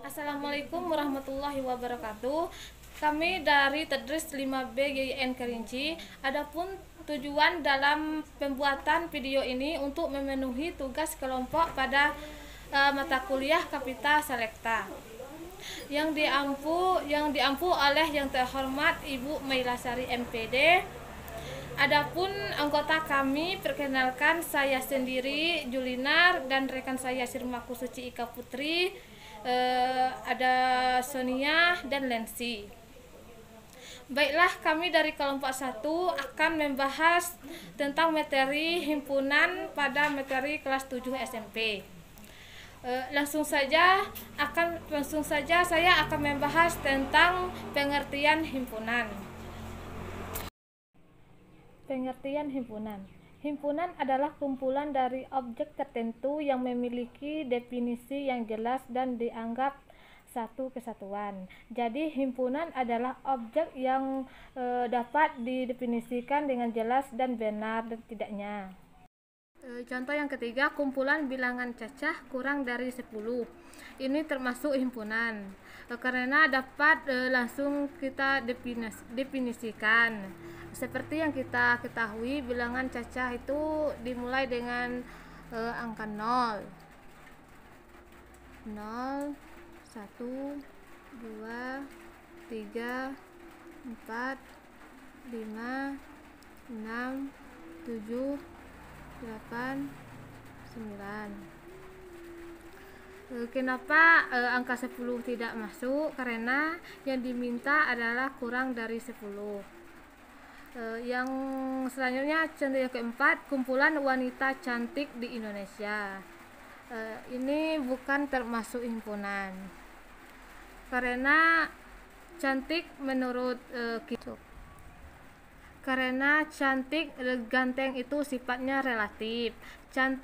Assalamualaikum warahmatullahi wabarakatuh. Kami dari Tedris 5B GIN Kerinci. Adapun tujuan dalam pembuatan video ini untuk memenuhi tugas kelompok pada mata kuliah Kapita Selekta yang diampu oleh yang terhormat Ibu Mailasari MPD. Adapun anggota kami, perkenalkan saya sendiri Julinar dan rekan saya Sirmaku Suci Ika Putri, ada Sonia dan Lensi. Baiklah, kami dari kelompok 1 akan membahas tentang materi himpunan pada materi kelas 7 SMP. Langsung saja saya akan membahas tentang pengertian himpunan. Pengertian himpunan. Himpunan adalah kumpulan dari objek tertentu yang memiliki definisi yang jelas dan dianggap satu kesatuan. Jadi himpunan adalah objek yang dapat didefinisikan dengan jelas dan benar dan tidaknya. Contoh yang ketiga, kumpulan bilangan cacah kurang dari 10. Ini termasuk himpunan karena dapat langsung kita definisikan. Seperti yang kita ketahui, bilangan cacah itu dimulai dengan angka 0, 0, 1, 2, 3, 4, 5, 6, 7, 8, 9. Kenapa angka 10 tidak masuk? Karena yang diminta adalah kurang dari 10. Yang selanjutnya, contoh yang keempat, kumpulan wanita cantik di Indonesia. Ini bukan termasuk himpunan karena cantik menurut ganteng itu sifatnya relatif.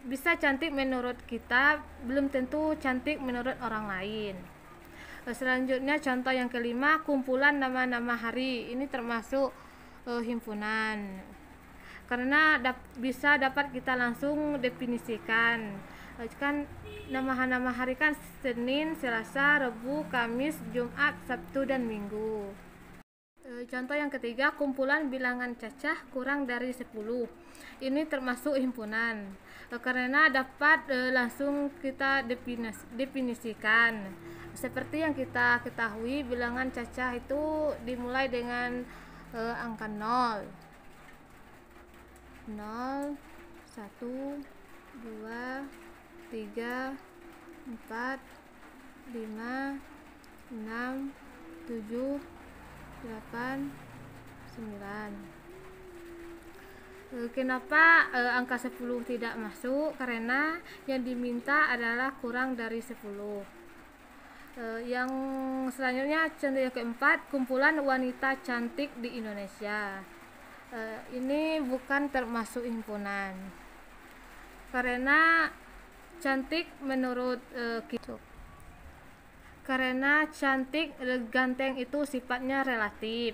Bisa cantik menurut kita, belum tentu cantik menurut orang lain. Selanjutnya, contoh yang kelima, kumpulan nama-nama hari. Ini termasuk himpunan karena bisa dapat kita langsung definisikan. Kan nama hari kan Senin, Selasa, Rabu, Kamis, Jumat, Sabtu, dan Minggu. Contoh yang ketiga, kumpulan bilangan cacah kurang dari 10. Ini termasuk himpunan karena dapat langsung kita definisikan. Seperti yang kita ketahui, bilangan cacah itu dimulai dengan angka 0, 0, 1, 2, 3, 4, 5, 6, 7, 8, 9. Kenapa angka 10 tidak masuk? Karena yang diminta adalah kurang dari 10. Yang selanjutnya, contoh yang keempat, kumpulan wanita cantik di Indonesia. Ini bukan termasuk himpunan karena cantik menurut ganteng itu sifatnya relatif.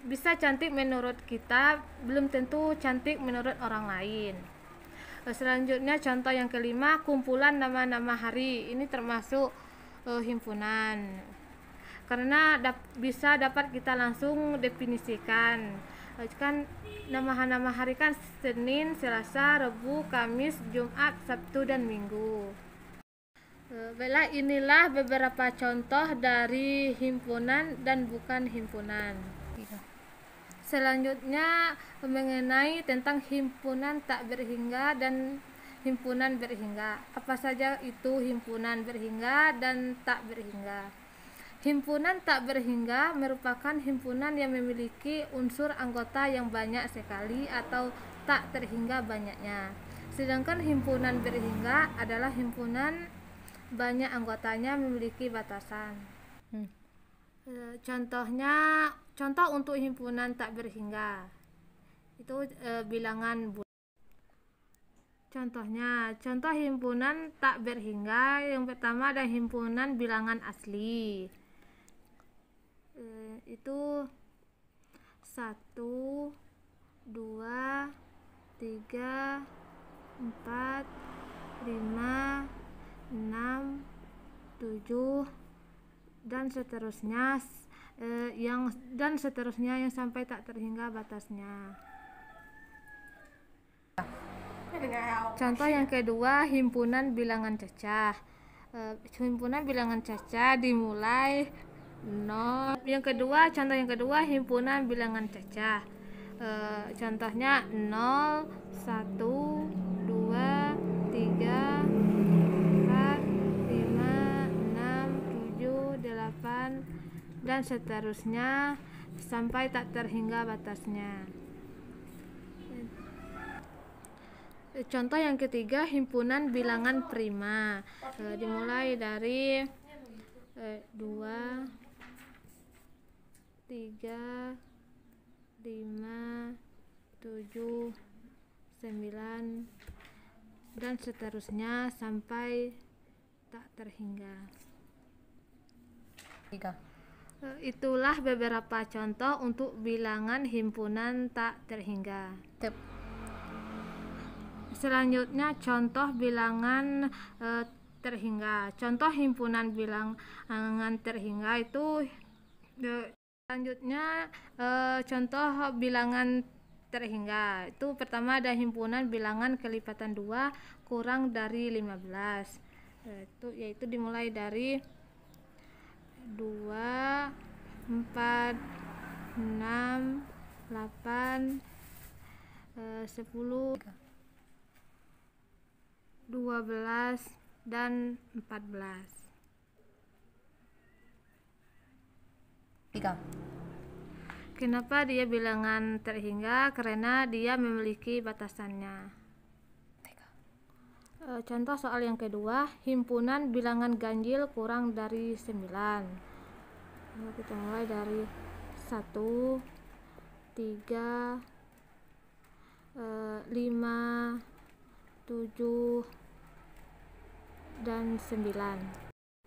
Bisa cantik menurut kita, belum tentu cantik menurut orang lain. Selanjutnya, contoh yang kelima, kumpulan nama-nama hari. Ini termasuk himpunan karena bisa dapat kita langsung definisikan. Kan nama hari kan Senin, Selasa, Rabu, Kamis, Jumat, Sabtu, dan Minggu. Baiklah, inilah beberapa contoh dari himpunan dan bukan himpunan. Selanjutnya, mengenai tentang himpunan tak berhingga dan himpunan berhingga. Apa saja itu himpunan berhingga dan tak berhingga? Himpunan tak berhingga merupakan himpunan yang memiliki unsur anggota yang banyak sekali atau tak terhingga banyaknya. Sedangkan himpunan berhingga adalah himpunan banyak anggotanya memiliki batasan. Contoh untuk himpunan tak berhingga itu bilangan bulan. Contoh himpunan tak berhingga yang pertama ada himpunan bilangan asli. Itu 1, 2, 3, 4, 5, 6, 7, dan seterusnya yang sampai tak terhingga batasnya. Contoh yang kedua, himpunan bilangan cacah. Himpunan bilangan cacah dimulai 0. Contoh yang kedua, himpunan bilangan cacah. Contohnya 0, 1, 2, 3, 4, 5, 6, 7, 8, dan seterusnya sampai tak terhingga batasnya. Contoh yang ketiga, himpunan bilangan prima. Dimulai dari 2, 3, 5, 7, 9, dan seterusnya sampai tak terhingga. Itulah beberapa contoh untuk bilangan himpunan tak terhingga. Selanjutnya contoh bilangan terhingga. Contoh himpunan bilangan terhingga itu selanjutnya contoh bilangan terhingga. Itu pertama ada himpunan bilangan kelipatan 2 kurang dari 15. Yaitu dimulai dari 2, 4, 6, 8, 10, 12, dan 14. Kenapa dia bilangan terhingga? Karena dia memiliki batasannya. Contoh soal yang kedua, himpunan bilangan ganjil kurang dari 9. Kita mulai dari 1, 3, 5, 7, dan 9.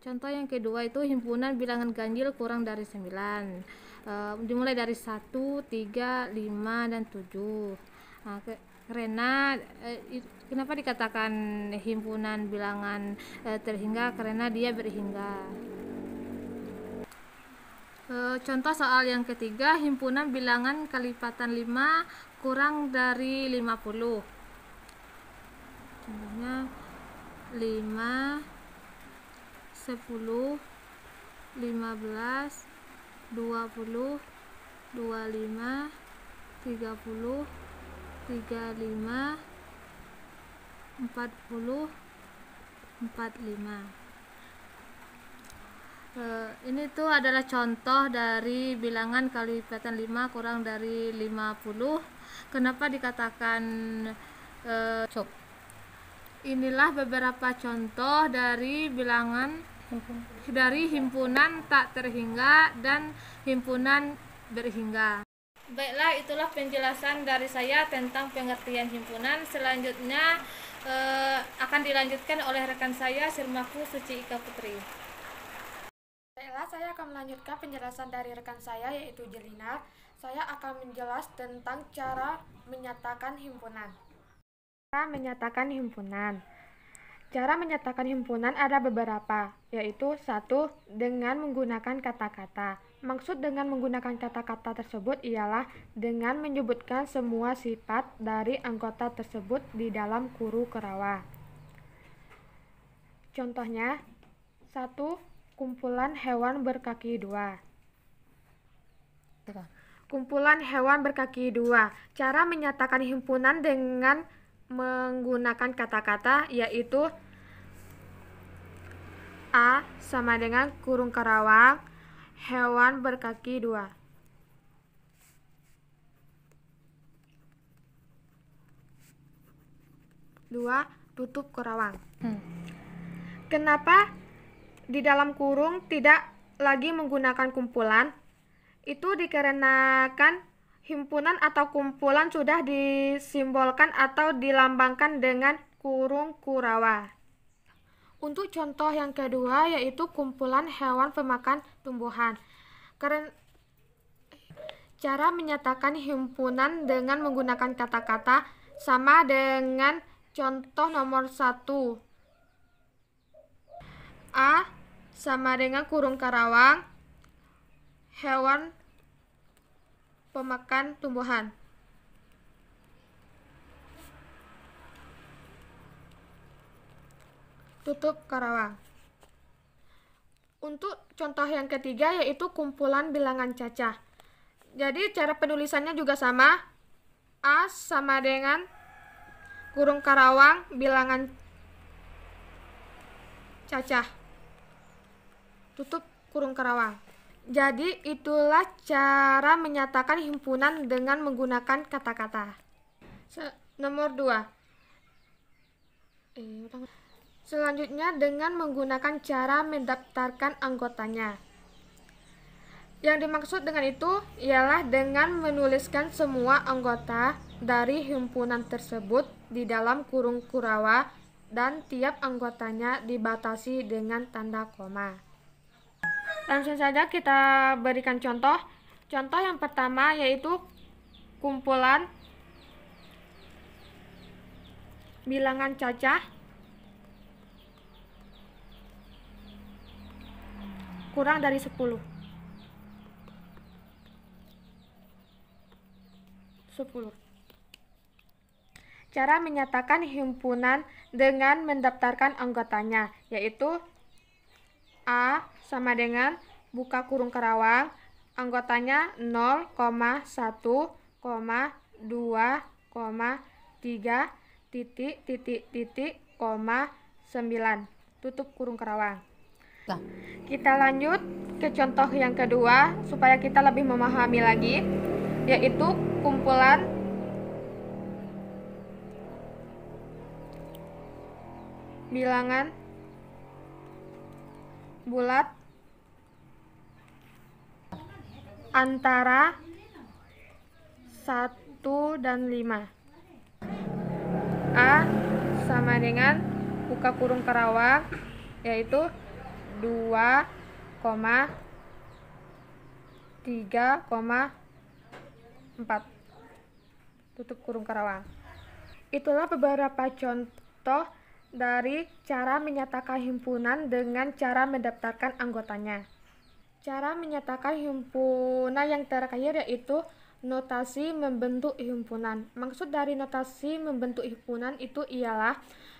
Contoh yang kedua itu himpunan bilangan ganjil kurang dari 9. Dimulai dari 1, 3, 5, dan 7. Karena kenapa dikatakan himpunan bilangan terhingga? Karena dia berhingga. Contoh soal yang ketiga, himpunan bilangan kelipatan 5 kurang dari 50. Contohnya 5, 10, 15, 20, 25, 30, 35, 40, 45. Ini tuh adalah contoh dari bilangan kelipatan 5 kurang dari 50. Kenapa dikatakan Inilah beberapa contoh dari bilangan dari himpunan tak terhingga dan himpunan berhingga. Baiklah, itulah penjelasan dari saya tentang pengertian himpunan. Selanjutnya akan dilanjutkan oleh rekan saya, Sirmaku Suci Ika Putri. Baiklah, saya akan melanjutkan penjelasan dari rekan saya, yaitu Jelina. Saya akan menjelas tentang cara menyatakan himpunan. Cara menyatakan himpunan. Cara menyatakan himpunan ada beberapa, yaitu 1. Dengan menggunakan kata-kata. Maksud dengan menggunakan kata-kata tersebut ialah dengan menyebutkan semua sifat dari anggota tersebut di dalam kuru kerawa. Contohnya, 1. Kumpulan hewan berkaki 2. Kumpulan hewan berkaki 2. Cara menyatakan himpunan dengan menggunakan kata-kata yaitu A sama dengan kurung kerawang hewan berkaki 2. Dua, tutup kerawang. Kenapa di dalam kurung tidak lagi menggunakan kumpulan? Itu dikarenakan himpunan atau kumpulan sudah disimbolkan atau dilambangkan dengan kurung kurawa. Untuk contoh yang kedua yaitu kumpulan hewan pemakan tumbuhan. Cara menyatakan himpunan dengan menggunakan kata-kata sama dengan contoh nomor 1. A sama dengan kurung karawang, hewan pemakan tumbuhan. Tutup karawang. Untuk contoh yang ketiga yaitu kumpulan bilangan cacah. Jadi cara penulisannya juga sama. A sama dengan kurung karawang bilangan cacah. Tutup kurung karawang. Jadi itulah cara menyatakan himpunan dengan menggunakan kata-kata. Nomor 2. Selanjutnya dengan menggunakan cara mendaftarkan anggotanya. Yang dimaksud dengan itu ialah dengan menuliskan semua anggota dari himpunan tersebut di dalam kurung kurawa dan tiap anggotanya dibatasi dengan tanda koma. Langsung saja kita berikan contoh. Contoh yang pertama yaitu kumpulan bilangan cacah kurang dari 10. Cara menyatakan himpunan dengan mendaftarkan anggotanya yaitu A sama dengan buka kurung karawang, anggotanya 0, 1, 2, 3, titik, titik, titik, 9, tutup kurung karawang. Kita lanjut ke contoh yang kedua supaya kita lebih memahami lagi, yaitu kumpulan bilangan bulat antara 1 dan 5. A sama dengan buka kurung karawang yaitu 2, 3,4, tutup kurung karawang. Itulah beberapa contoh dari cara menyatakan himpunan dengan cara mendaftarkan anggotanya. Cara menyatakan himpunan yang terakhir yaitu notasi membentuk himpunan. Maksud dari notasi membentuk himpunan itu ialah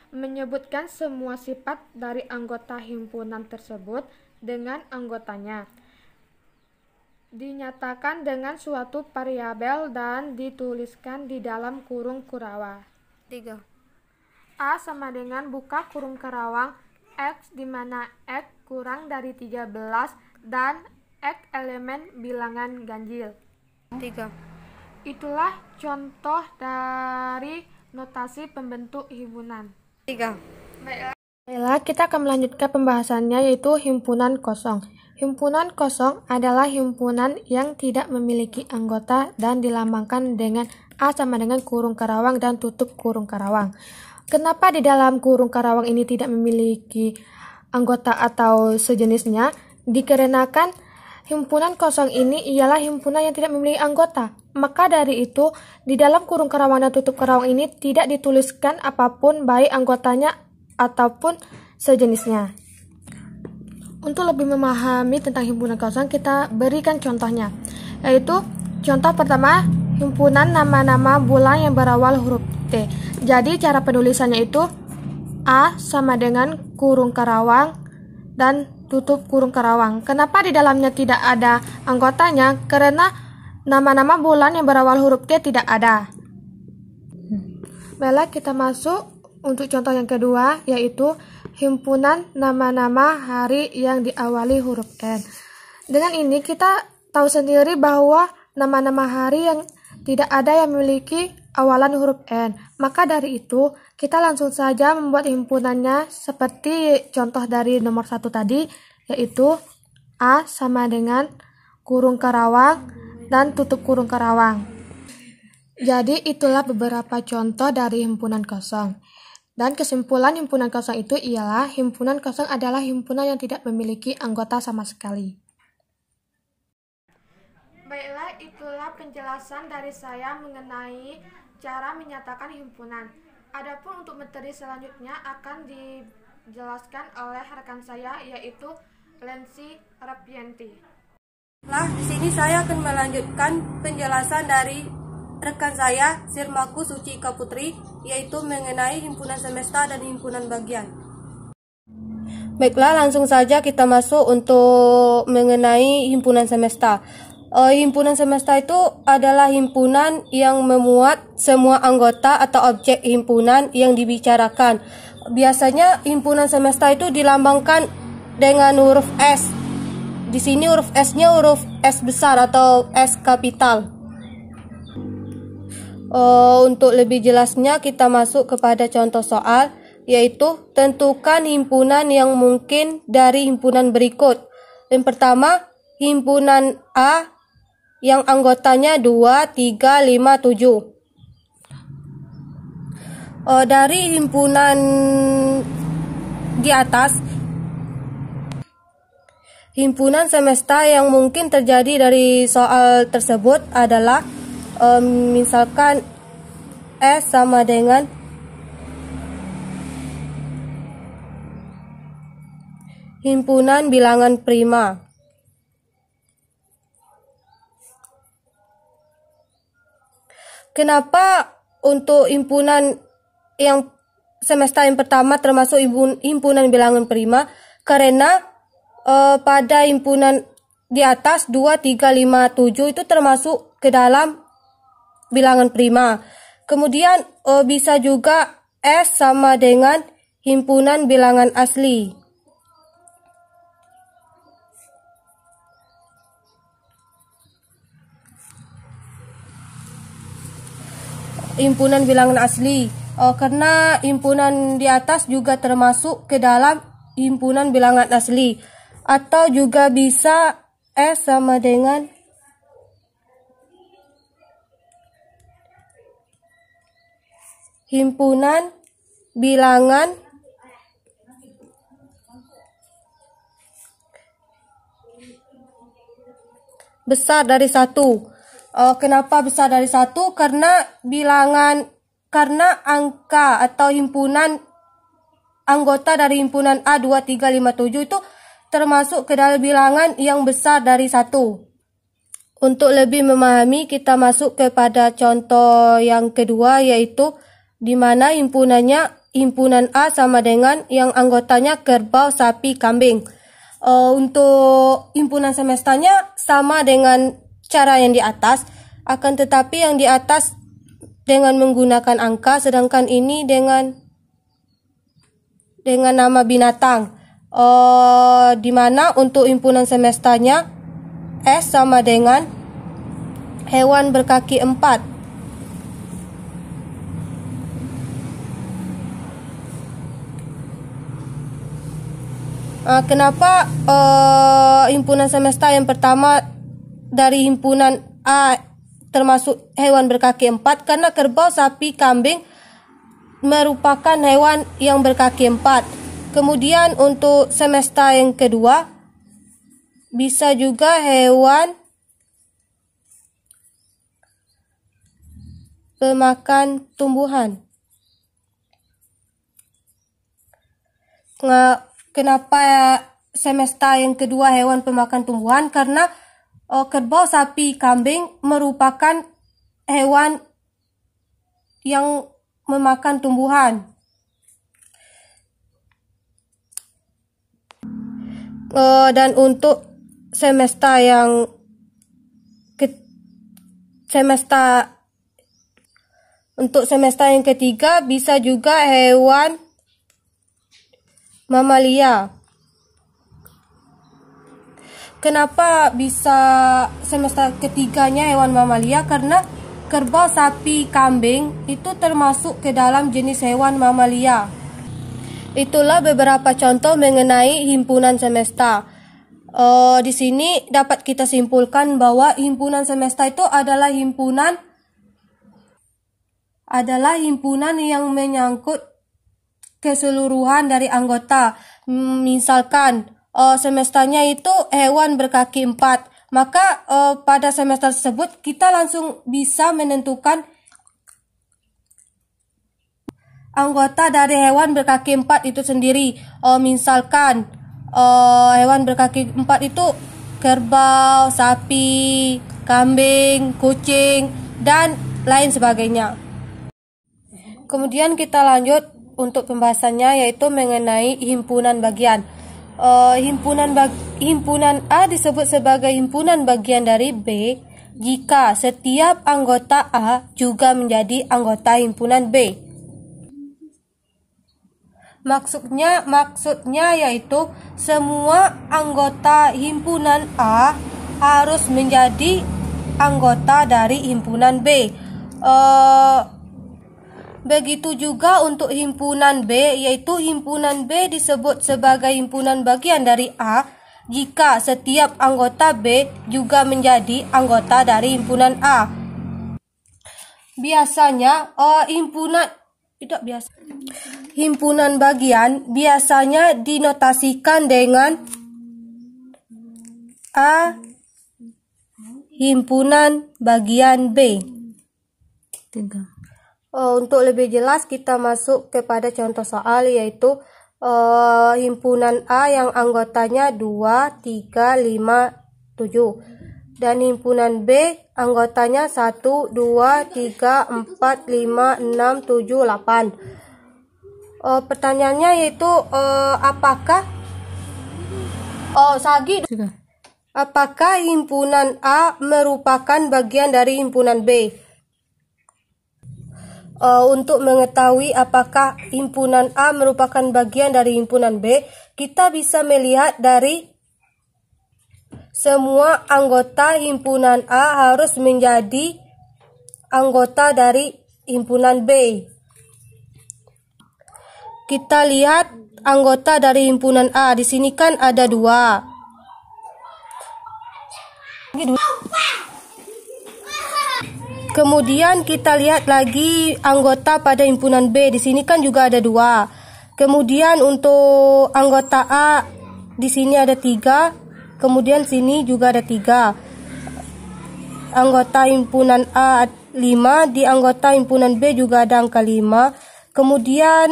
menyebutkan semua sifat dari anggota himpunan tersebut dengan anggotanya. Dinyatakan dengan suatu variabel dan dituliskan di dalam kurung kurawa. 3. A sama dengan buka kurung karawang X di mana X kurang dari 13 dan X elemen bilangan ganjil. 3. Itulah contoh dari notasi pembentuk himpunan. 3. Baiklah, kita akan melanjutkan pembahasannya yaitu himpunan kosong. Himpunan kosong adalah himpunan yang tidak memiliki anggota dan dilambangkan dengan A sama dengan kurung karawang dan tutup kurung karawang. Kenapa di dalam kurung karawang ini tidak memiliki anggota atau sejenisnya? Dikarenakan himpunan kosong ini ialah himpunan yang tidak memiliki anggota. Maka dari itu, di dalam kurung karawang dan tutup karawang ini tidak dituliskan apapun baik anggotanya ataupun sejenisnya. Untuk lebih memahami tentang himpunan kosong, kita berikan contohnya. Yaitu, contoh pertama, himpunan nama-nama bulan yang berawal huruf T. Jadi, cara penulisannya itu A sama dengan kurung karawang dan tutup kurung karawang. Kenapa di dalamnya tidak ada anggotanya? Karena nama-nama bulan yang berawal huruf T tidak ada. Baiklah, kita masuk untuk contoh yang kedua, yaitu himpunan nama-nama hari yang diawali huruf N. Dengan ini kita tahu sendiri bahwa nama-nama hari yang tidak ada yang memiliki awalan huruf N. Maka dari itu, kita langsung saja membuat himpunannya seperti contoh dari nomor 1 tadi, yaitu A sama dengan kurung karawang dan tutup kurung karawang. Jadi itulah beberapa contoh dari himpunan kosong. Dan kesimpulan himpunan kosong itu ialah himpunan kosong adalah himpunan yang tidak memiliki anggota sama sekali. Baiklah, itulah penjelasan dari saya mengenai cara menyatakan himpunan. Adapun untuk materi selanjutnya akan dijelaskan oleh rekan saya, yaitu Lensi Rapianti. Di sini saya akan melanjutkan penjelasan dari rekan saya, Sirmaku Suci Ika Putri, yaitu mengenai himpunan semesta dan himpunan bagian. Baiklah, langsung saja kita masuk untuk mengenai himpunan semesta. Himpunan semesta itu adalah himpunan yang memuat semua anggota atau objek himpunan yang dibicarakan. Biasanya himpunan semesta itu dilambangkan dengan huruf S. Di sini huruf S-nya huruf S besar atau S kapital. Untuk lebih jelasnya kita masuk kepada contoh soal, yaitu tentukan himpunan yang mungkin dari himpunan berikut. Yang pertama, himpunan A yang anggotanya 2, 3, 5, 7. Dari himpunan di atas, himpunan semesta yang mungkin terjadi dari soal tersebut adalah misalkan S sama dengan himpunan bilangan prima. Kenapa untuk himpunan yang semesta yang pertama termasuk himpunan bilangan prima? Karena pada himpunan di atas 2, 3, 5, 7 itu termasuk ke dalam bilangan prima. Kemudian bisa juga S sama dengan himpunan bilangan asli. Himpunan bilangan asli karena himpunan di atas juga termasuk ke dalam himpunan bilangan asli. Atau juga bisa S sama dengan himpunan bilangan besar dari 1. Kenapa besar dari 1? Karena angka atau himpunan anggota dari himpunan A 2, 3, 5, 7 itu termasuk ke dalam bilangan yang besar dari 1. Untuk lebih memahami, kita masuk kepada contoh yang kedua, yaitu di mana himpunan A sama dengan yang anggotanya kerbau, sapi, kambing. Untuk himpunan semestanya sama dengan cara yang di atas, akan tetapi yang di atas dengan menggunakan angka, sedangkan ini dengan nama binatang. Di mana untuk himpunan semestanya S sama dengan hewan berkaki 4. Kenapa himpunan semesta yang pertama dari himpunan A termasuk hewan berkaki 4? Karena kerbau, sapi, kambing merupakan hewan yang berkaki 4. Kemudian untuk semesta yang kedua bisa juga hewan pemakan tumbuhan. Kenapa semesta yang kedua hewan pemakan tumbuhan? Karena kerbau, sapi, kambing merupakan hewan yang memakan tumbuhan. Dan untuk semesta yang ketiga bisa juga hewan mamalia. Kenapa bisa semesta ketiganya hewan mamalia? Karena kerbau, sapi, kambing itu termasuk ke dalam jenis hewan mamalia. Itulah beberapa contoh mengenai himpunan semesta. Di sini dapat kita simpulkan bahwa himpunan semesta itu adalah himpunan yang menyangkut keseluruhan dari anggota. Misalkan semestanya itu hewan berkaki 4, maka pada semesta tersebut kita langsung bisa menentukan anggota dari hewan berkaki 4 itu sendiri. Misalkan hewan berkaki 4 itu kerbau, sapi, kambing, kucing, dan lain sebagainya. Kemudian kita lanjut untuk pembahasannya, yaitu mengenai himpunan bagian. Himpunan A disebut sebagai himpunan bagian dari B jika setiap anggota A juga menjadi anggota himpunan B. Maksudnya yaitu semua anggota himpunan A harus menjadi anggota dari himpunan B. Begitu juga untuk himpunan B, yaitu himpunan B disebut sebagai himpunan bagian dari A jika setiap anggota B juga menjadi anggota dari himpunan A. Biasanya himpunan bagian biasanya dinotasikan dengan A himpunan bagian B. Untuk lebih jelas kita masuk kepada contoh soal, yaitu himpunan A yang anggotanya 2, 3, 5, 7 dan himpunan B anggotanya 1, 2, 3, 4, 5, 6, 7, 8. Pertanyaannya yaitu apakah himpunan A merupakan bagian dari himpunan B? Untuk mengetahui apakah himpunan A merupakan bagian dari himpunan B, kita bisa melihat dari semua anggota himpunan A harus menjadi anggota dari himpunan B. Kita lihat anggota dari himpunan A. Di sini kan ada 2. Kemudian kita lihat lagi anggota pada himpunan B. Di sini kan juga ada 2. Kemudian untuk anggota A di sini ada 3. Kemudian sini juga ada 3. Anggota himpunan A 5, di anggota himpunan B juga ada angka 5. Kemudian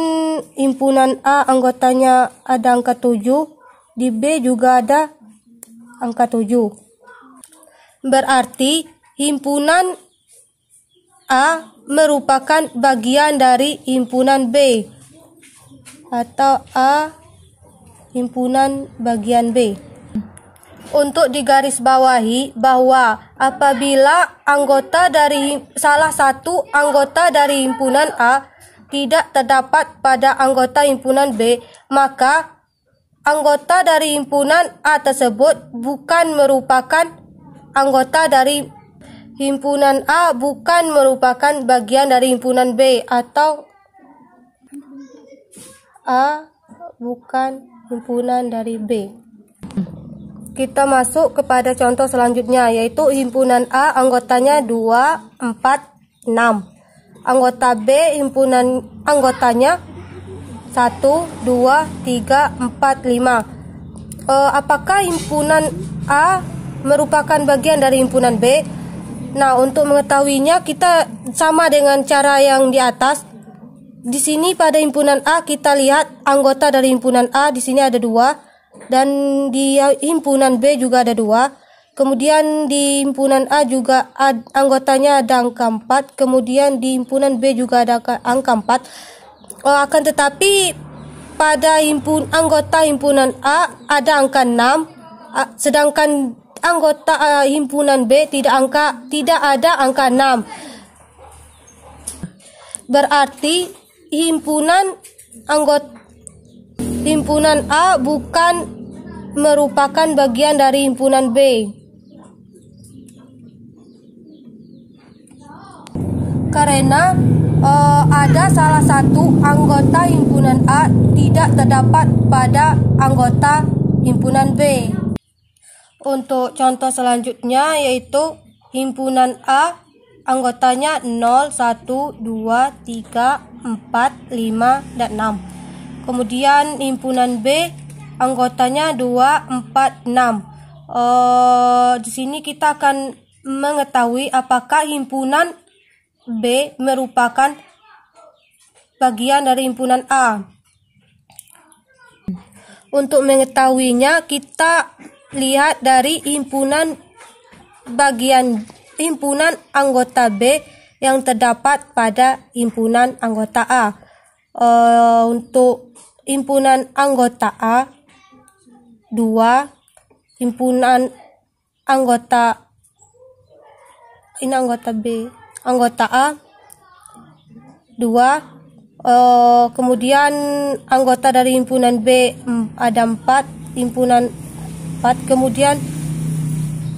himpunan A anggotanya ada angka 7, di B juga ada angka 7. Berarti himpunan A merupakan bagian dari himpunan B atau A himpunan bagian B. Untuk digarisbawahi bahwa apabila salah satu anggota dari himpunan A tidak terdapat pada anggota himpunan B, maka anggota dari himpunan A tersebut bukan merupakan anggota dari himpunan A, bukan merupakan bagian dari himpunan B, atau A bukan himpunan dari B. Kita masuk kepada contoh selanjutnya, yaitu himpunan A anggotanya 2, 4, 6. Anggota B anggotanya 1, 2, 3, 4, 5. Apakah himpunan A merupakan bagian dari himpunan B? Nah, untuk mengetahuinya kita sama dengan cara yang di atas. Di sini pada himpunan A kita lihat anggota dari himpunan A di sini ada 2. Dan di himpunan B juga ada 2. Kemudian di himpunan A juga anggotanya ada angka 4. Kemudian di himpunan B juga ada angka 4. Akan tetapi pada anggota himpunan A ada angka 6. Sedangkan anggota himpunan B tidak ada angka 6. Berarti himpunan A bukan merupakan bagian dari himpunan B. Karena ada salah satu anggota himpunan A tidak terdapat pada anggota himpunan B. Untuk contoh selanjutnya yaitu himpunan A anggotanya 0, 1, 2, 3, 4, 5, dan 6. Kemudian himpunan B anggotanya 2, 4, 6. Di sini kita akan mengetahui apakah himpunan B merupakan bagian dari himpunan A. Untuk mengetahuinya, kita lihat dari himpunan anggota B yang terdapat pada himpunan anggota A. Untuk himpunan anggota A 2, himpunan anggota B, anggota A 2, kemudian anggota dari himpunan B ada 4, himpunan 4, kemudian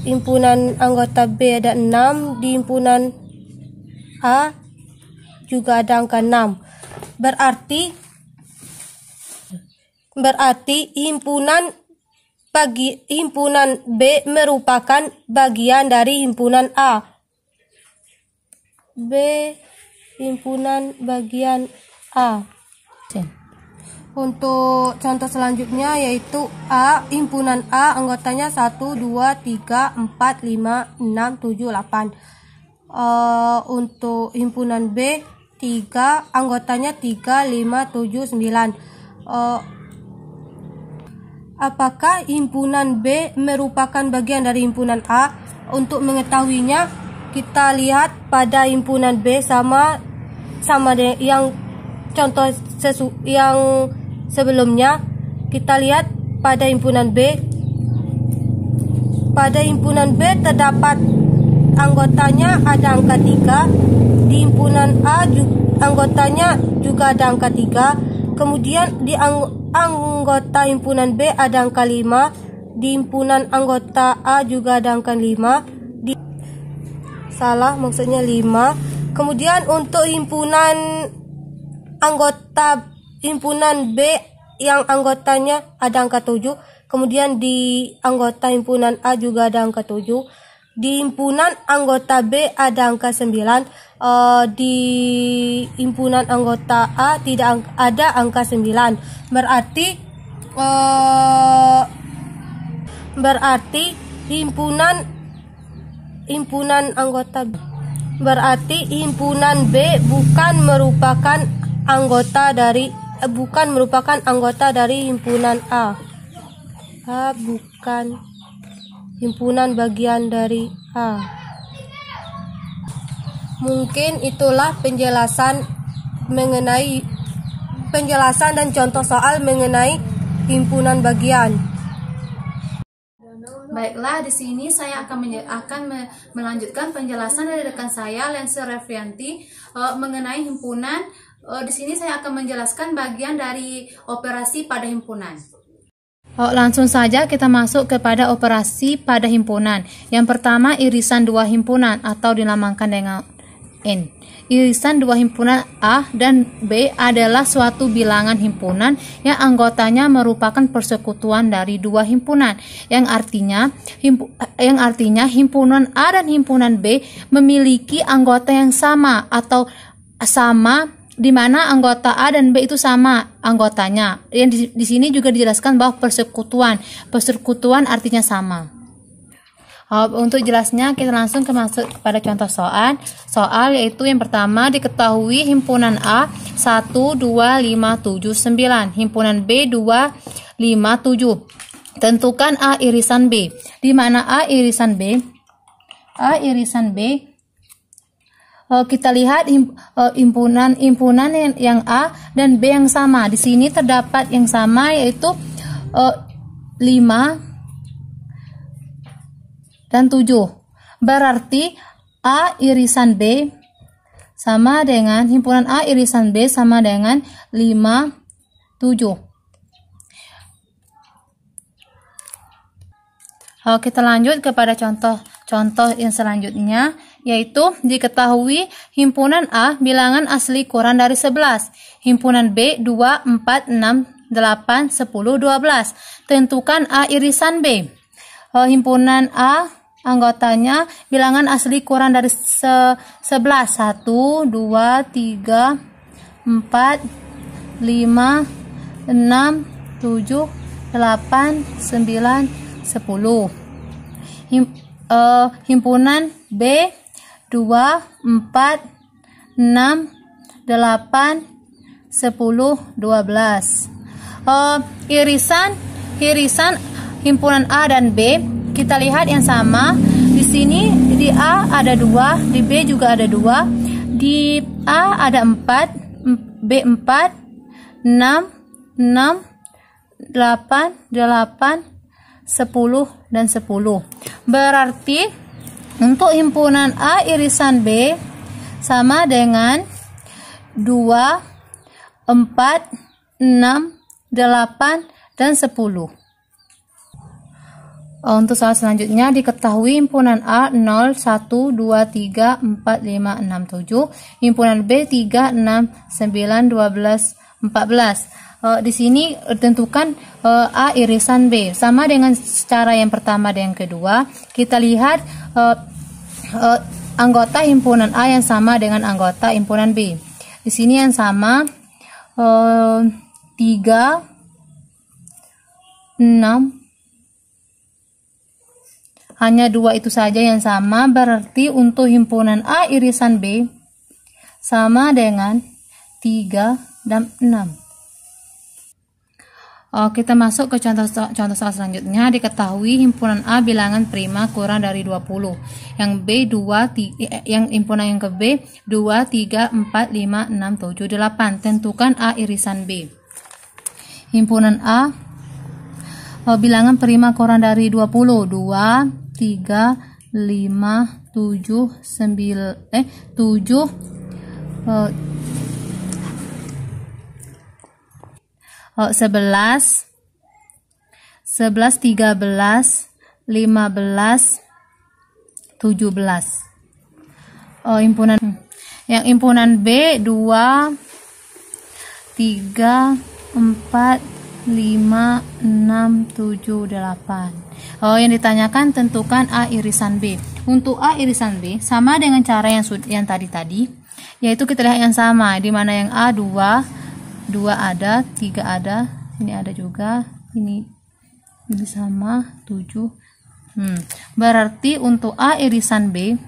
himpunan anggota B ada 6, di himpunan A juga ada angka 6. Berarti himpunan B merupakan bagian dari himpunan A. B himpunan bagian A. Untuk contoh selanjutnya yaitu A, himpunan A anggotanya 1, 2, 3, 4, 5, 6, 7, 8. Untuk himpunan B 3, anggotanya 3, 5, 7, 9. Apakah himpunan B merupakan bagian dari himpunan A? Untuk mengetahuinya, kita lihat pada himpunan B sama yang contoh yang sebelumnya. Kita lihat pada himpunan B. Pada himpunan B terdapat anggotanya ada angka 3. Di himpunan A anggotanya juga ada angka 3. Kemudian di anggota himpunan B ada angka 5. Di himpunan anggota A juga ada angka 5. Maksudnya 5. Kemudian untuk himpunan B yang anggotanya ada angka 7. Kemudian di anggota himpunan A juga ada angka 7. Di himpunan anggota B ada angka 9. Di himpunan anggota A tidak ada angka 9. Berarti himpunan anggota B. Berarti himpunan B bukan merupakan anggota dari himpunan A. A bukan himpunan bagian dari A. Mungkin itulah penjelasan dan contoh soal mengenai himpunan bagian. Baiklah, di sini saya akan melanjutkan penjelasan dari rekan saya Lensa Refrianti mengenai himpunan. Di sini saya akan menjelaskan bagian dari operasi pada himpunan. Langsung saja kita masuk kepada operasi pada himpunan. Yang pertama, irisan dua himpunan atau dinamakan dengan N. Irisan dua himpunan A dan B adalah suatu bilangan himpunan yang anggotanya merupakan persekutuan dari dua himpunan, yang artinya himpunan A dan himpunan B memiliki anggota yang sama atau sama, di mana anggota A dan B itu sama anggotanya. Yang di sini juga dijelaskan bahwa persekutuan artinya sama. Untuk jelasnya kita langsung masuk kepada contoh soal, yaitu yang pertama, diketahui himpunan A 1, 2, 5, 7, 9, himpunan B 2, 5, 7. Tentukan A irisan B. Di mana A irisan B? Kita lihat himpunan yang A dan B yang sama. Di sini terdapat yang sama yaitu 5 dan 7. Berarti A irisan B sama dengan himpunan A irisan B sama dengan 5, 7. Kita lanjut kepada contoh yang selanjutnya, yaitu diketahui himpunan A bilangan asli kurang dari 11, himpunan B 2, 4, 6, 8, 10, 12. Tentukan A irisan B. Himpunan A anggotanya bilangan asli kurang dari 11. 1, 2, 3, 4, 5, 6, 7, 8, 9, 10. Himpunan B 2, 4, 6, 8, 10, 12. irisan himpunan A dan B, kita lihat yang sama. Di sini di A ada 2, di B juga ada 2, di A ada 4, B 4, 6, 8, 10 dan 10. Berarti untuk himpunan A irisan B sama dengan 2, 4, 6, 8 dan 10. Untuk soal selanjutnya, diketahui himpunan A 0, 1, 2, 3, 4, 5, 6, 7, himpunan B 3, 6, 9, 12, 14. Di sini tentukan A irisan B. Sama dengan cara yang pertama dan yang kedua, kita lihat anggota himpunan A yang sama dengan anggota himpunan B. Di sini yang sama 3, 6, hanya 2 itu saja yang sama, berarti untuk himpunan A irisan B sama dengan 3 dan 6. Kita masuk ke contoh soal selanjutnya. Diketahui himpunan A bilangan prima kurang dari 20. Yang B 2, yang himpunan yang ke B 2, 3, 4, 5, 6, 7, 8. Tentukan A irisan B. Himpunan A bilangan prima kurang dari 20. 2, 3, 5, 7, 9, 7, 11, 13, 15, 17. Yang himpunan B 2, 3, 4, 5, 6, 7, 8. Yang ditanyakan tentukan A irisan B. Untuk A irisan B sama dengan cara yang tadi, yaitu kita lihat yang sama, di mana yang A 2 ada, 3 ada, ini ada juga, ini sama 7. Berarti untuk A irisan B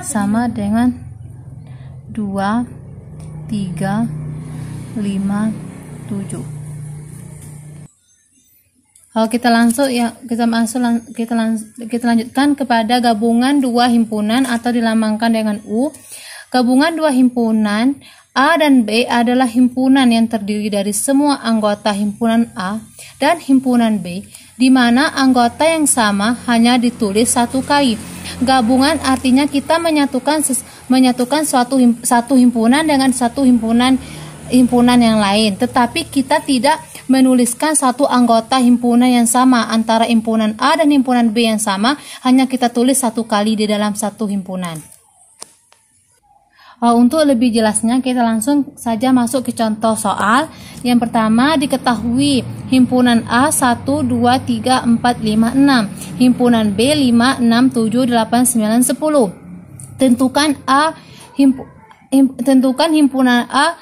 sama dengan 2, 3, 5, 7. Kita lanjutkan kepada gabungan dua himpunan atau dilambangkan dengan U. Gabungan dua himpunan A dan B adalah himpunan yang terdiri dari semua anggota himpunan A dan himpunan B, di mana anggota yang sama hanya ditulis satu kali. Gabungan artinya kita menyatukan satu himpunan dengan satu himpunan yang lain, tetapi kita tidak menuliskan satu anggota himpunan yang sama antara himpunan A dan himpunan B yang sama, hanya kita tulis satu kali di dalam satu himpunan. Untuk lebih jelasnya kita langsung saja masuk ke contoh soal. Yang pertama, diketahui himpunan A 1, 2, 3, 4, 5, 6, himpunan B 5, 6, 7, 8, 9, 10. Tentukan himpunan A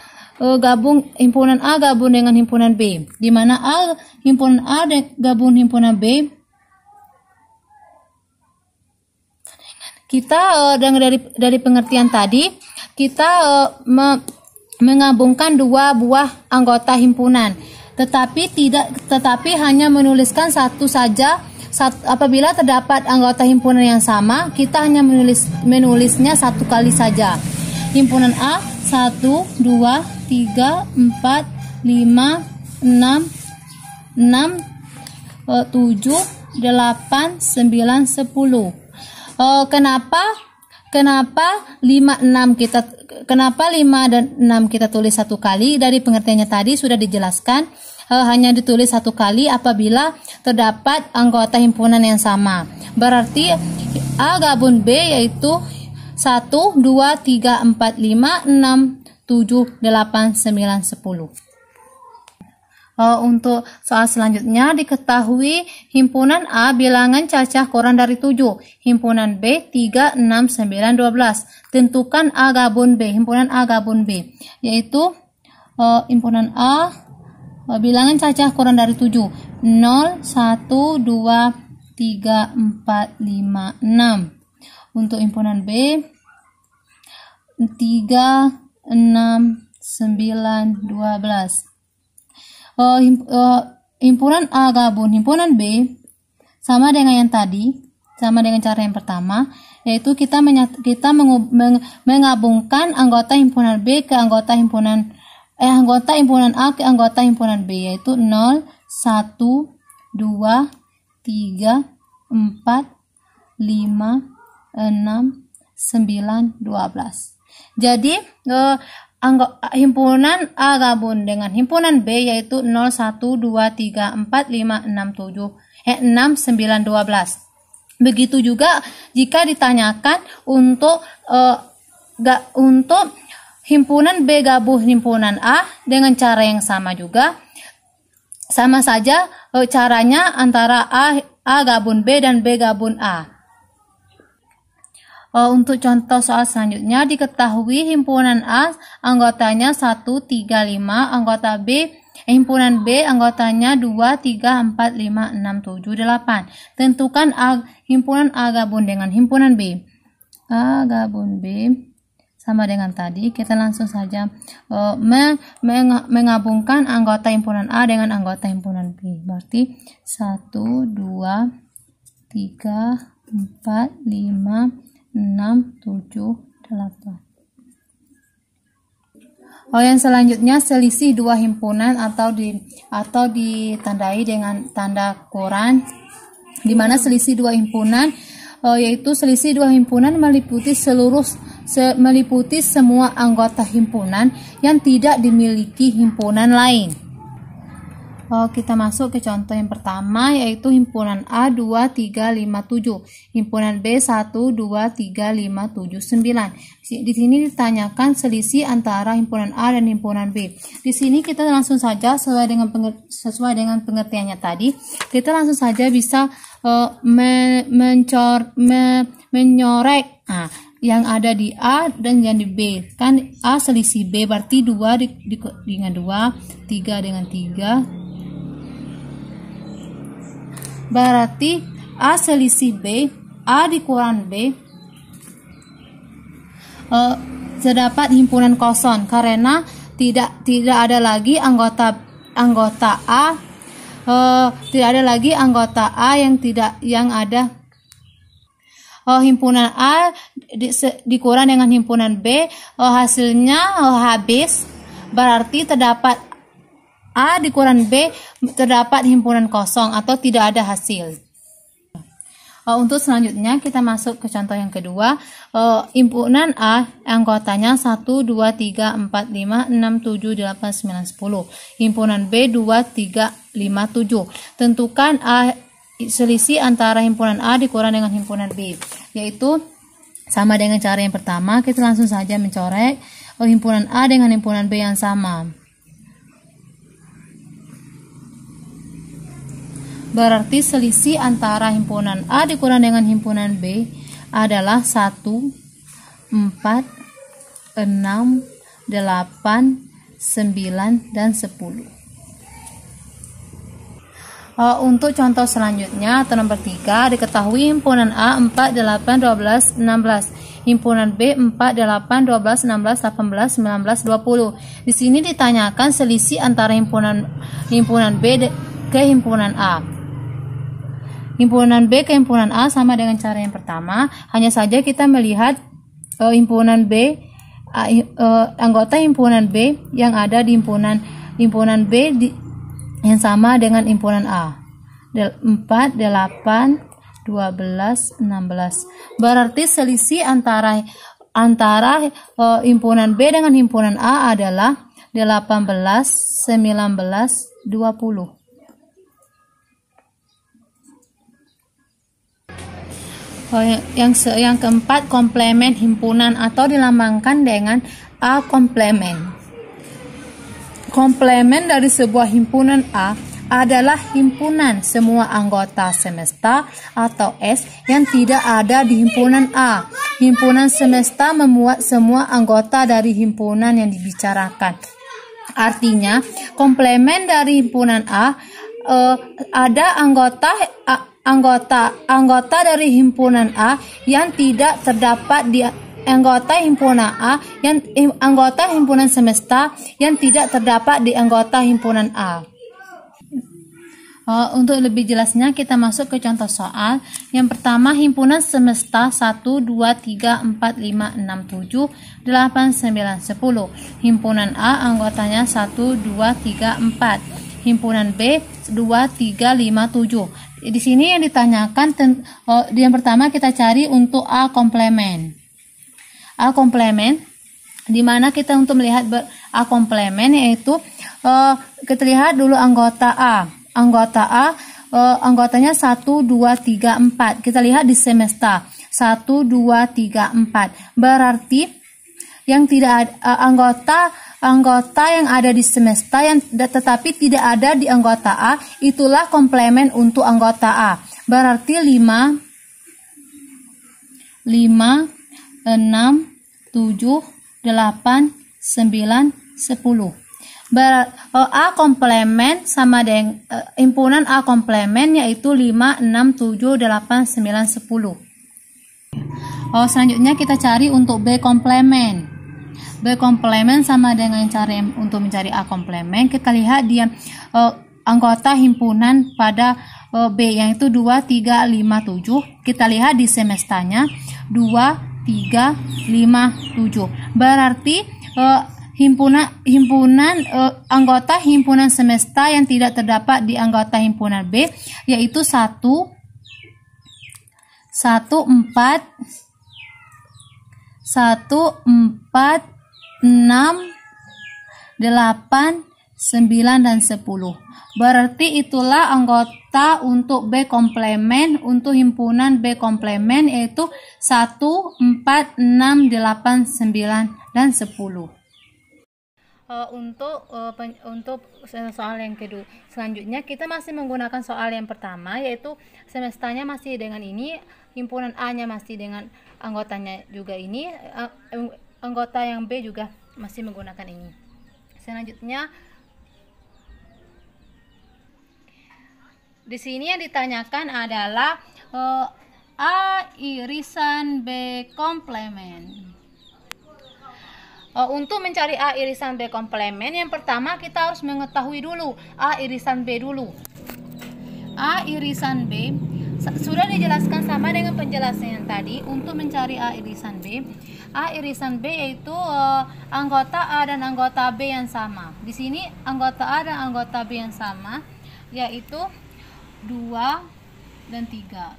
himpunan A gabung dengan himpunan B, di mana himpunan A gabung himpunan B. Kita dari pengertian tadi, kita menggabungkan dua buah anggota himpunan, tetapi hanya menuliskan satu saja. Apabila terdapat anggota himpunan yang sama, kita hanya menulisnya satu kali saja. Himpunan A 1, 2, 3, 4, 5, 6, 7, 8, 9, 10. Kenapa 5 dan 6 kita tulis satu kali? Dari pengertiannya tadi sudah dijelaskan, hanya ditulis satu kali apabila terdapat anggota himpunan yang sama. Berarti A gabung B yaitu 1, 2, 3, 4, 5, 6, 7, 8, 9, 10. Untuk soal selanjutnya, diketahui himpunan A bilangan cacah kurang dari 7, himpunan B 3, 6, 9, 12. Tentukan A gabung B, himpunan A gabung B, yaitu himpunan A bilangan cacah kurang dari 7, 0, 1, 2, 3, 4, 5, 6. Untuk himpunan B 3, 6, 9, 12. Himpunan A gabung himpunan B sama dengan yang tadi, sama dengan cara yang pertama, yaitu kita menggabungkan anggota himpunan B ke anggota himpunan A ke anggota himpunan B, yaitu 0, 1, 2, 3, 4, 5, 6, 9, 12. Jadi himpunan A gabung dengan himpunan B yaitu 0, 1, 2, 3, 4, 5, 6, 9, 12. Begitu juga jika ditanyakan untuk himpunan B gabung himpunan A dengan cara yang sama juga. Sama saja caranya antara A gabung B dan B gabung A. Untuk contoh soal selanjutnya, diketahui himpunan A anggotanya 1, 3, 5, anggota B, himpunan B anggotanya 2, 3, 4, 5, 6, 7, 8. Tentukan himpunan A gabung dengan himpunan B. A gabung B sama dengan tadi, kita langsung saja menggabungkan anggota himpunan A dengan anggota himpunan B. Berarti 1, 2, 3, 4, 5, 6, 7, 8. Yang selanjutnya selisih dua himpunan atau ditandai dengan tanda koran, di mana selisih dua himpunan yaitu selisih dua himpunan meliputi semua anggota himpunan yang tidak dimiliki himpunan lain. Kita masuk ke contoh yang pertama, yaitu himpunan A 2, 3, 5, 7, himpunan B 1, 2, 3, 5, 7, 9. Di sini ditanyakan selisih antara himpunan A dan himpunan B. Di sini kita langsung saja sesuai dengan pengertiannya tadi, kita langsung saja bisa menyorek yang ada di A dan yang di B. Kan A selisih B, berarti 2 dengan 2, 3 dengan 3. Berarti A selisih B, A dikurang B, terdapat himpunan kosong karena tidak ada lagi anggota A, tidak ada lagi anggota A yang ada. Himpunan A dikurang dengan himpunan B, hasilnya habis, berarti terdapat A dikurang B, terdapat himpunan kosong atau tidak ada hasil. Untuk selanjutnya kita masuk ke contoh yang kedua. Himpunan A anggotanya 1, 2, 3, 4, 5, 6, 7, 8, 9, 10. Himpunan B 2, 3, 5, 7. Tentukan selisih antara himpunan A dikurang dengan himpunan B, yaitu sama dengan cara yang pertama, kita langsung saja mencorek himpunan A dengan himpunan B yang sama. Berarti selisih antara himpunan A dikurang dengan himpunan B adalah 1, 4, 6, 8, 9, dan 10. Untuk contoh selanjutnya atau nomor 3, diketahui himpunan A 4, 8, 12, 16. Himpunan B 4, 8, 12, 16, 18, 19, 20. Di sini ditanyakan selisih antara himpunan B ke himpunan A. Himpunan B ke himpunan A sama dengan cara yang pertama, hanya saja kita melihat himpunan B, anggota himpunan B yang ada di himpunan B yang sama dengan himpunan A. 4, 8, 12, 16. Berarti selisih antara himpunan B dengan himpunan A adalah 18, 19, 20. Yang keempat, komplemen himpunan atau dilambangkan dengan A komplemen. Komplemen dari sebuah himpunan A adalah himpunan semua anggota semesta atau S yang tidak ada di himpunan A. Himpunan semesta memuat semua anggota dari himpunan yang dibicarakan. Artinya, komplemen dari himpunan A ada anggota dari himpunan A yang tidak terdapat anggota himpunan A yang anggota himpunan semesta yang tidak terdapat di anggota himpunan A. Untuk lebih jelasnya kita masuk ke contoh soal. Yang pertama, himpunan semesta 1, 2, 3, 4, 5, 6, 7, 8, 9, 10. Himpunan A anggotanya 1, 2, 3, 4. Himpunan B 2, 3, 5, 7. Di sini yang ditanyakan yang pertama kita cari untuk A komplemen. A komplemen di mana kita untuk melihat A komplemen yaitu kita lihat dulu anggota A. Anggota A anggotanya 1, 2, 3, 4. Kita lihat di semesta 1, 2, 3, 4. Berarti yang tidak anggota yang ada di semesta yang tetapi tidak ada di anggota A, itulah komplemen untuk anggota A. Berarti 5, 6, 7, 8, 9, 10. A komplemen sama dengan himpunan A komplemen yaitu 5, 6, 7, 8, 9, 10. Selanjutnya kita cari untuk B komplemen. B komplemen sama dengan cara untuk mencari A komplemen. Kita lihat dia anggota himpunan pada B yaitu 2, 3, 5, 7. Kita lihat di semestanya 2, 3, 5, 7. Berarti anggota himpunan semesta yang tidak terdapat di anggota himpunan B yaitu 1, 4, 6, 8, 9, dan 10. Berarti itulah anggota untuk B komplemen untuk himpunan B komplemen yaitu 1, 4, 6, 8, 9, dan 10. Untuk soal yang kedua selanjutnya kita masih menggunakan soal yang pertama yaitu semestanya masih dengan ini, himpunan A nya masih dengan anggotanya juga ini, anggota yang B juga masih menggunakan ini. Selanjutnya di sini yang ditanyakan adalah A irisan B komplemen. Untuk mencari A irisan B komplemen, yang pertama kita harus mengetahui dulu A irisan B dulu. A irisan B sudah dijelaskan sama dengan penjelasan yang tadi. Untuk mencari A irisan B yaitu anggota A dan anggota B yang sama. Di sini anggota A dan anggota B yang sama yaitu 2 dan 3.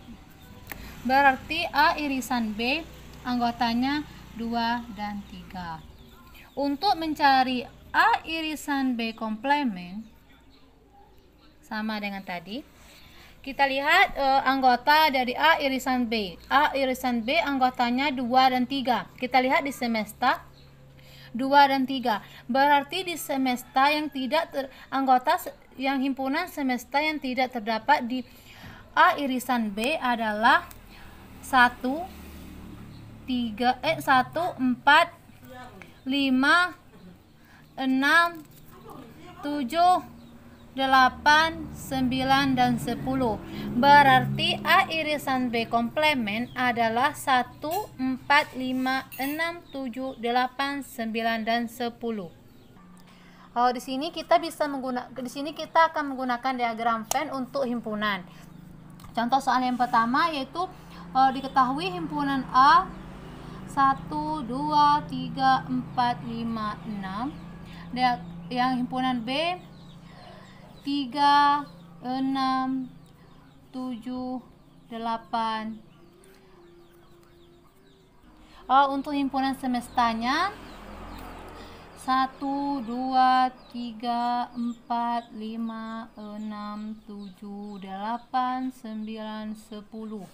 Berarti A irisan B anggotanya 2 dan 3. Untuk mencari A irisan B komplemen sama dengan tadi, kita lihat anggota dari A irisan B. A irisan B anggotanya 2 dan 3. Kita lihat di semesta 2 dan 3. Berarti di semesta yang yang himpunan semesta yang tidak terdapat di A irisan B adalah 1, 4, 5, 6, 7, 8, 9, dan 10. Berarti A irisan B komplemen adalah 1, 4, 5, 6, 7, 8, 9, dan 10. Di sini kita akan menggunakan diagram Venn untuk himpunan. Contoh soal yang pertama yaitu diketahui himpunan A 1, 2, 3, 4, 5, 6. Yang himpunan B 3, 6, 7, 8. Untuk himpunan semestanya 1, 2, 3, 4, 5, 6, 7, 8, 9, 10.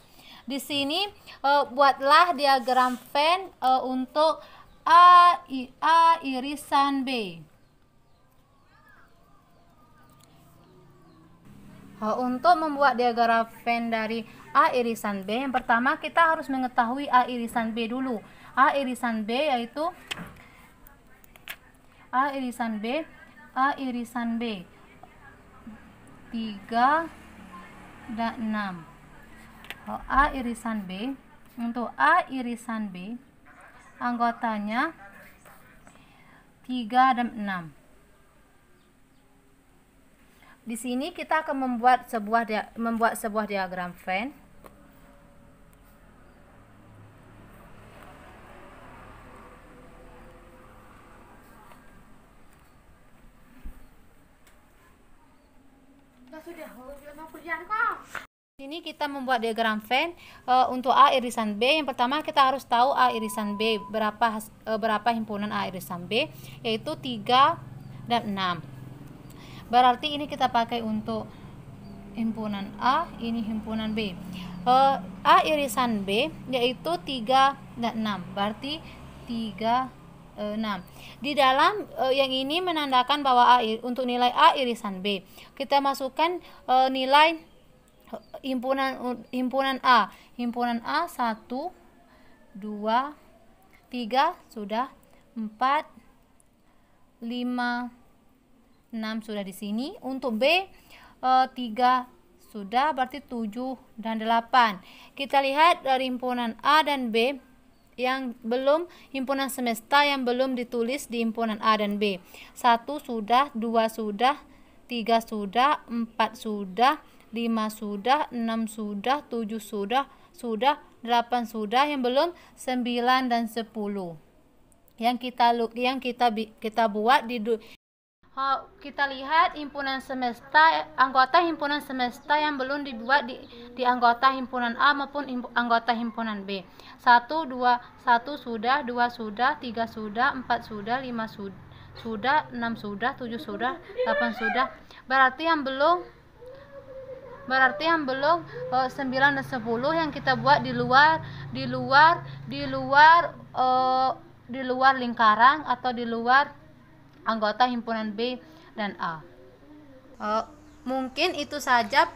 Di sini buatlah diagram Venn untuk A irisan B. Untuk membuat diagram Venn dari A irisan B, yang pertama kita harus mengetahui A irisan B dulu. A irisan B yaitu A irisan B 3 dan 6. A irisan B, untuk A irisan B anggotanya 3 dan 6. Di sini kita akan membuat sebuah diagram Venn. Ini kita membuat diagram Venn untuk A irisan B. Yang pertama kita harus tahu A irisan B berapa himpunan A irisan B, yaitu 3 dan 6. Berarti ini kita pakai untuk himpunan A, ini himpunan B. A irisan B yaitu 3 dan 6. Berarti 3 6. Di dalam yang ini menandakan bahwa untuk nilai A irisan B, kita masukkan nilai himpunan A. Himpunan A 1 2 3 sudah, 4 5 6 sudah di sini. Untuk B 3 sudah, berarti 7 dan 8. Kita lihat dari himpunan A dan B yang belum, himpunan semesta yang belum ditulis di himpunan A dan B. 1 sudah, 2 sudah, 3 sudah, 4 sudah, 5 sudah, 6 sudah, 7 sudah, 8 sudah, yang belum 9 dan 10. Yang kita buat kita lihat himpunan semesta, anggota himpunan semesta yang belum dibuat di anggota himpunan A maupun anggota himpunan B. 1 sudah, 2 sudah, 3 sudah, 4 sudah, 5 sudah, 6 sudah, 7 sudah, 8 sudah. Berarti yang belum 9 dan 10 yang kita buat di luar lingkaran atau di luar anggota himpunan B dan A. Mungkin itu saja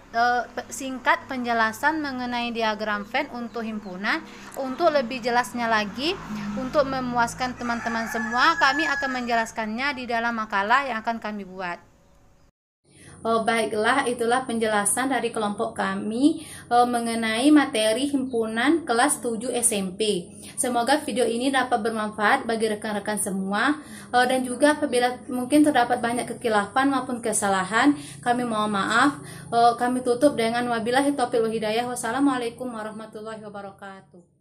singkat penjelasan mengenai diagram Venn untuk himpunan. Untuk lebih jelasnya lagi, untuk memuaskan teman-teman semua, kami akan menjelaskannya di dalam makalah yang akan kami buat. Baiklah, itulah penjelasan dari kelompok kami mengenai materi himpunan kelas 7 SMP. Semoga video ini dapat bermanfaat bagi rekan-rekan semua, dan juga apabila mungkin terdapat banyak kekhilafan maupun kesalahan, kami mohon maaf. Kami tutup dengan wabillahi taufiq wal hidayah. Wassalamualaikum warahmatullahi wabarakatuh.